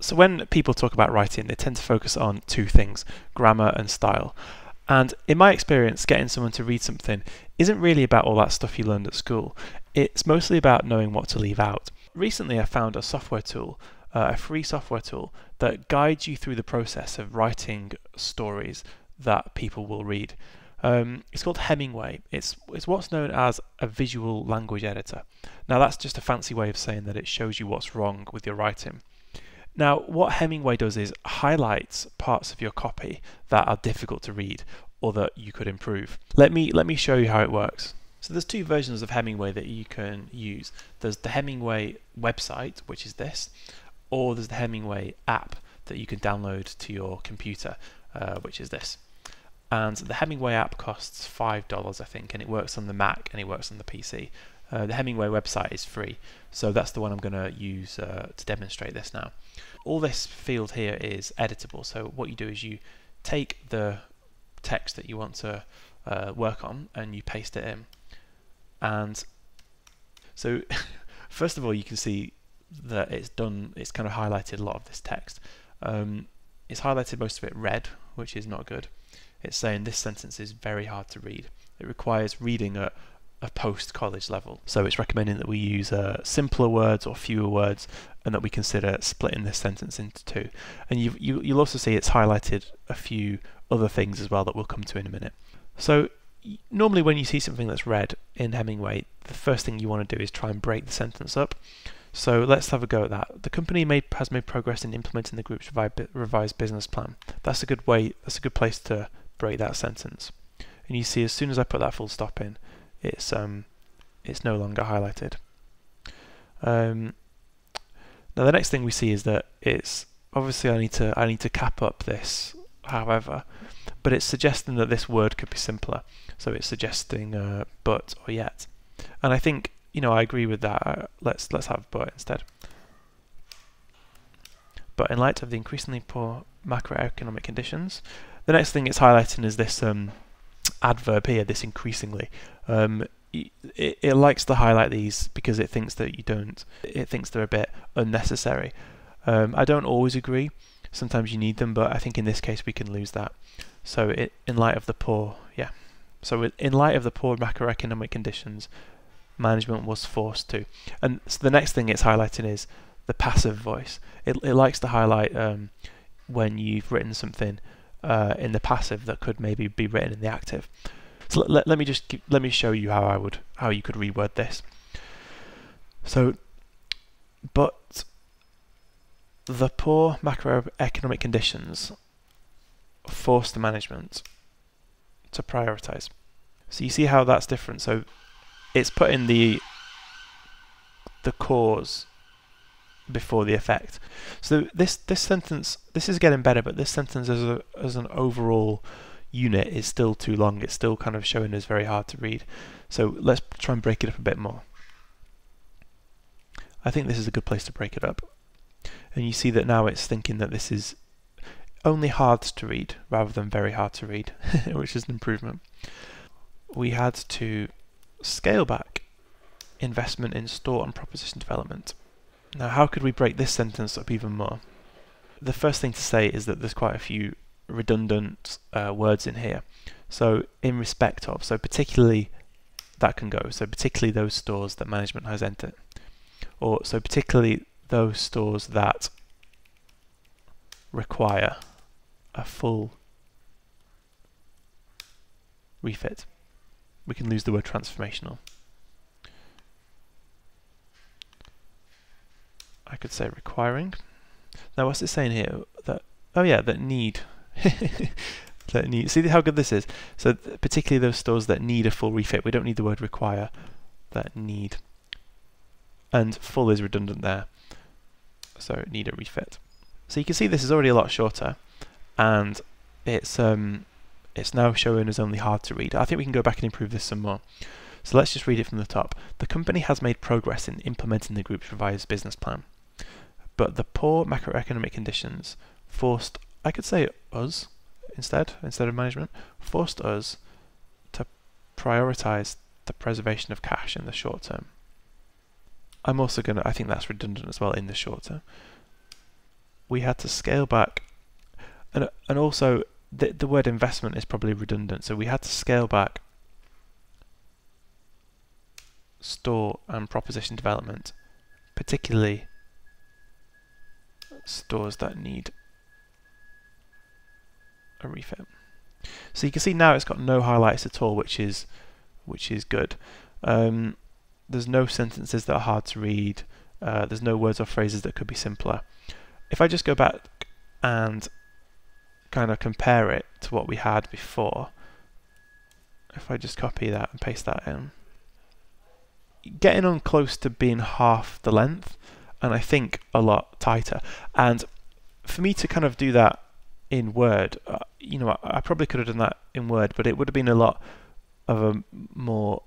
So when people talk about writing, they tend to focus on two things, grammar and style. And in my experience, getting someone to read something isn't really about all that stuff you learned at school. It's mostly about knowing what to leave out. Recently, I found a software tool, a free software tool, that guides you through the process of writing stories that people will read. It's called Hemingway. It's what's known as a visual language editor. Now, that's just a fancy way of saying that it shows you what's wrong with your writing. Now, what Hemingway does is highlights parts of your copy that are difficult to read or that you could improve. Let me show you how it works. So there's two versions of Hemingway that you can use. There's the Hemingway website, which is this, or there's the Hemingway app that you can download to your computer, which is this. And the Hemingway app costs $5, I think, and it works on the Mac and it works on the PC. The Hemingway website is free, so that's the one I'm going to use to demonstrate this now. All this field here is editable, so what you do is you take the text that you want to work on and you paste it in. And so first of all, you can see that it's kind of highlighted a lot of this text. It's highlighted most of it red, which is not good. It's saying this sentence is very hard to read. It requires reading at a post-college level. So it's recommending that we use simpler words or fewer words, and that we consider splitting this sentence into two. And you'll also see it's highlighted a few other things as well that we'll come to in a minute. So normally when you see something that's red in Hemingway, the first thing you want to do is try and break the sentence up. So let's have a go at that. The company has made progress in implementing the group's revised business plan. That's a good place to break that sentence. And you see, as soon as I put that full stop in, it's no longer highlighted. Now the next thing we see is that it's obviously I need to cap up this, however, but it's suggesting that this word could be simpler. So it's suggesting but or yet, and I think, you know, I agree with that. Let's have but instead. But in light of the increasingly poor macroeconomic conditions, the next thing it's highlighting is this adverb here, this increasingly. It likes to highlight these because it thinks that it thinks they're a bit unnecessary. I don't always agree. Sometimes you need them, but I think in this case we can lose that. So in light of the poor macroeconomic conditions, management was forced to. And so the next thing it's highlighting is the passive voice. It likes to highlight when you've written something in the passive that could maybe be written in the active. So let me show you how you could reword this. So, but the poor macroeconomic conditions forced the management to prioritize. So you see how that's different. So it's putting the cause before the effect. So this sentence, this is getting better, but this sentence as an overall unit is still too long. It's still kind of showing us very hard to read. So let's try and break it up a bit more. I think this is a good place to break it up. And you see that now it's thinking that this is only hard to read rather than very hard to read, which is an improvement. We had to scale back investment in store and proposition development. Now, how could we break this sentence up even more? The first thing to say is that there's quite a few redundant words in here. So in respect of, so particularly that can go. So particularly those stores that management has entered. Or so particularly those stores that require a full refit. We can lose the word transformational. I could say requiring. Now what's it saying here? That, oh yeah, that need. That need. See how good this is? So particularly those stores that need a full refit. We don't need the word require. That need. And full is redundant there. So need a refit. So you can see this is already a lot shorter, and it's now showing us only hard to read. I think we can go back and improve this some more. So let's just read it from the top. The company has made progress in implementing the group's revised business plan, but the poor macroeconomic conditions forced, I could say us instead of management, forced us to prioritize the preservation of cash in the short term. I think that's redundant as well, in the short term. we had to scale back, and also the word investment is probably redundant, so we had to scale back store and proposition development, particularly stores that need a refit. So you can see now it's got no highlights at all, which is good. There's no sentences that are hard to read. There's no words or phrases that could be simpler. If I just go back and kind of compare it to what we had before, if I just copy that and paste that in, getting on close to being half the length, and I think a lot tighter. And for me to kind of do that in Word, I probably could have done that in Word, but it would have been a lot of a more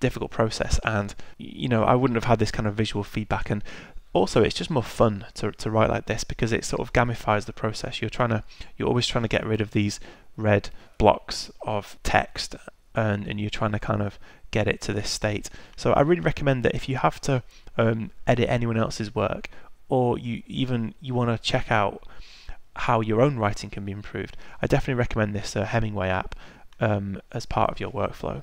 difficult process, and I wouldn't have had this kind of visual feedback. And also, it's just more fun to write like this because it sort of gamifies the process. You're always trying to get rid of these red blocks of text, and you're trying to kind of get it to this state. So I really recommend that if you have to edit anyone else's work, or you want to check out how your own writing can be improved, I definitely recommend this Hemingway app as part of your workflow.